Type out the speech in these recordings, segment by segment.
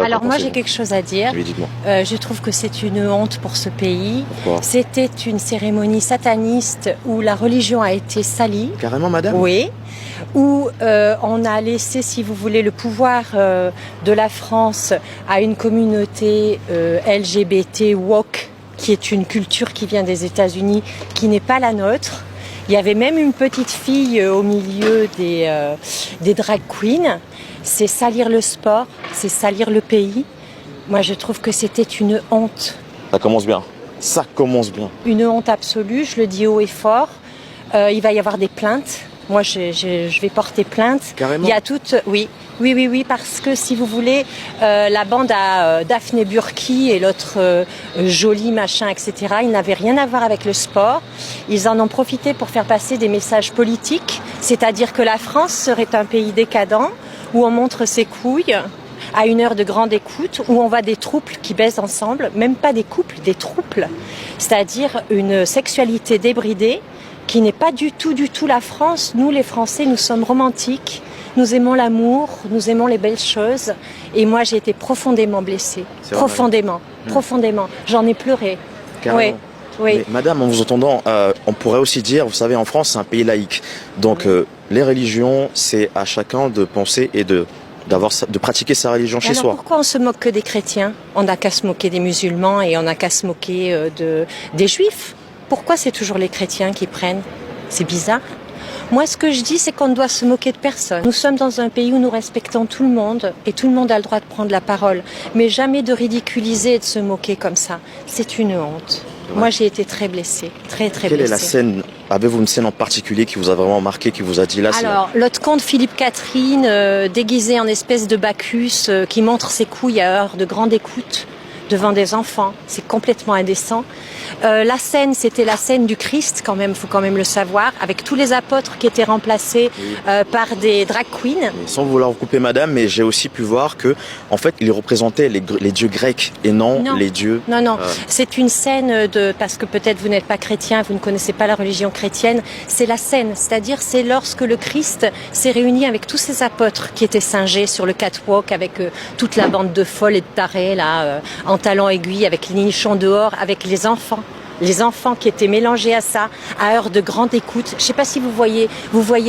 Alors moi j'ai quelque chose à dire. Oui, dites-moi. Je trouve que c'est une honte pour ce pays. Pourquoi? C'était une cérémonie sataniste où la religion a été salie. Carrément, madame? Oui. Où on a laissé, si vous voulez, le pouvoir de la France à une communauté LGBT woke, qui est une culture qui vient des États-Unis, qui n'est pas la nôtre. Il y avait même une petite fille au milieu des drag queens. C'est salir le sport, c'est salir le pays. Moi, je trouve que c'était une honte. Ça commence bien. Ça commence bien. Une honte absolue, je le dis haut et fort. Il va y avoir des plaintes. Moi, je vais porter plainte. Carrément. Il y a toutes... Oui, parce que si vous voulez, la bande à Daphné Burki et l'autre Jolie machin, etc., ils n'avaient rien à voir avec le sport. Ils en ont profité pour faire passer des messages politiques, c'est-à-dire que la France serait un pays décadent, où on montre ses couilles à une heure de grande écoute, où on voit des trouples qui baisent ensemble, même pas des couples, des trouples, c'est-à-dire une sexualité débridée qui n'est pas du tout la France. Nous, les Français, nous sommes romantiques, nous aimons l'amour, nous aimons les belles choses, et moi j'ai été profondément blessée, profondément. J'en ai pleuré. Carrément. Oui. Mais, madame, en vous entendant, on pourrait aussi dire, vous savez, en France, c'est un pays laïque. Donc, les religions, c'est à chacun de penser et de pratiquer sa religion chez soi. Pourquoi on se moque que des chrétiens? On n'a qu'à se moquer des musulmans et on n'a qu'à se moquer des juifs. Pourquoi c'est toujours les chrétiens qui prennent? C'est bizarre. Moi, ce que je dis, c'est qu'on ne doit se moquer de personne. Nous sommes dans un pays où nous respectons tout le monde et tout le monde a le droit de prendre la parole. Mais jamais de ridiculiser et de se moquer comme ça. C'est une honte. Ouais. Moi, j'ai été très blessée, très blessée. Quelle est la scène? Avez-vous une scène en particulier qui vous a vraiment marqué, qui vous a dit là? Alors, l'autre conte Philippe Catherine, déguisé en espèce de Bacchus, qui montre ses couilles à heure de grande écoute devant des enfants. C'est complètement indécent. La scène, c'était la scène du Christ, quand même, faut quand même le savoir, avec tous les apôtres qui étaient remplacés par des drag queens. Sans vouloir vous couper, madame, mais j'ai aussi pu voir que, en fait, ils représentaient les dieux grecs et non les dieux. Non. C'est une scène parce que peut-être vous n'êtes pas chrétien, vous ne connaissez pas la religion chrétienne. C'est la scène, c'est-à-dire c'est lorsque le Christ s'est réuni avec tous ses apôtres qui étaient singés sur le catwalk avec toute la bande de folles et de tarés là, en talons aiguilles, avec les nichons dehors, avec les enfants. Les enfants qui étaient mélangés à ça, à heure de grande écoute. Je ne sais pas si vous voyez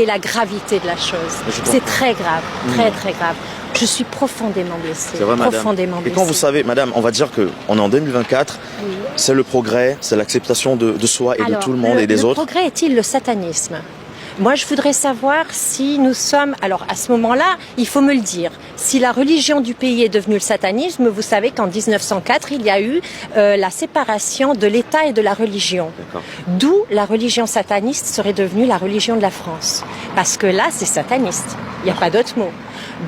la gravité de la chose. C'est très grave, très grave. Je suis profondément blessée. C'est vrai, profondément madame. Et quand vous savez, madame, on va dire qu'on est en 2024, c'est le progrès, c'est l'acceptation de soi et de tout le monde et des autres. Le progrès est-il le satanisme ? Moi, je voudrais savoir si nous sommes... Alors, à ce moment-là, il faut me le dire. Si la religion du pays est devenue le satanisme, vous savez qu'en 1904, il y a eu la séparation de l'État et de la religion. D'où la religion sataniste serait devenue la religion de la France. Parce que là, c'est sataniste. Il n'y a pas d'autre mot.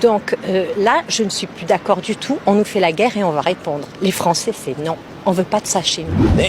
Donc là, je ne suis plus d'accord du tout. On nous fait la guerre et on va répondre. Les Français, c'est non. On ne veut pas de ça chez nous.